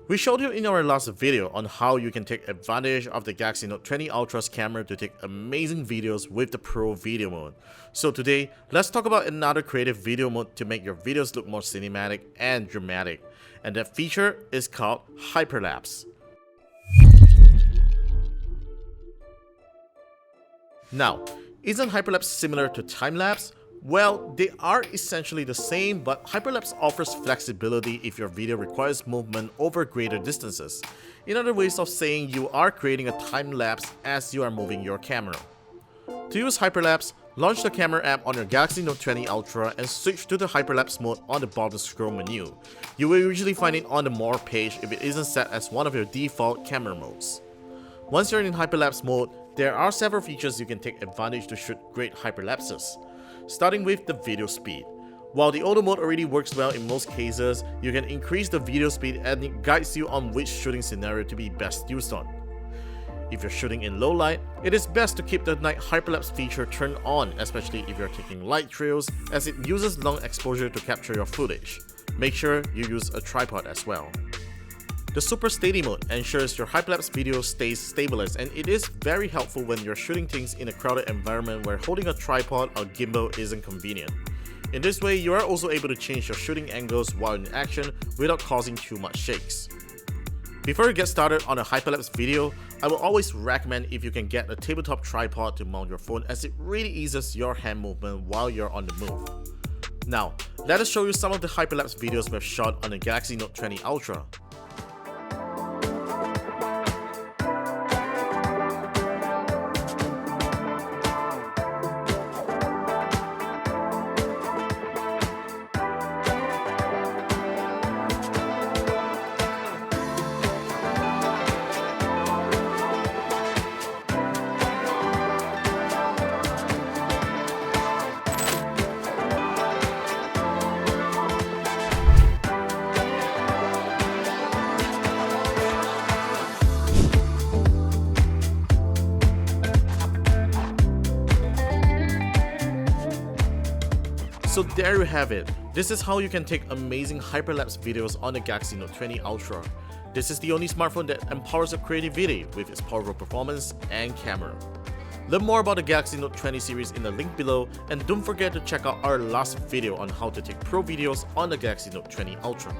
We showed you in our last video on how you can take advantage of the Galaxy Note20 Ultra's camera to take amazing videos with the Pro video mode. So today, let's talk about another creative video mode to make your videos look more cinematic and dramatic. And that feature is called Hyperlapse. Now, isn't Hyperlapse similar to time-lapse? Well, they are essentially the same, but Hyperlapse offers flexibility if your video requires movement over greater distances. In other ways of saying, you are creating a time-lapse as you are moving your camera. To use Hyperlapse, launch the camera app on your Galaxy Note20 Ultra and switch to the Hyperlapse mode on the bottom scroll menu. You will usually find it on the More page if it isn't set as one of your default camera modes. Once you're in Hyperlapse mode, there are several features you can take advantage to shoot great hyperlapses. Starting with the video speed. While the auto mode already works well in most cases, you can increase the video speed and it guides you on which shooting scenario to be best used on. If you're shooting in low light, it is best to keep the night hyperlapse feature turned on, especially if you're taking light trails, as it uses long exposure to capture your footage. Make sure you use a tripod as well. The Super Steady mode ensures your hyperlapse video stays stabilized, and it is very helpful when you're shooting things in a crowded environment where holding a tripod or gimbal isn't convenient. In this way, you are also able to change your shooting angles while in action without causing too much shakes. Before you get started on a hyperlapse video, I will always recommend if you can get a tabletop tripod to mount your phone, as it really eases your hand movement while you're on the move. Now, let us show you some of the hyperlapse videos we've shot on the Galaxy Note20 Ultra. So there you have it. This is how you can take amazing hyperlapse videos on the Galaxy Note20 Ultra. This is the only smartphone that empowers your creativity with its powerful performance and camera. Learn more about the Galaxy Note20 series in the link below, and don't forget to check out our last video on how to take pro videos on the Galaxy Note20 Ultra.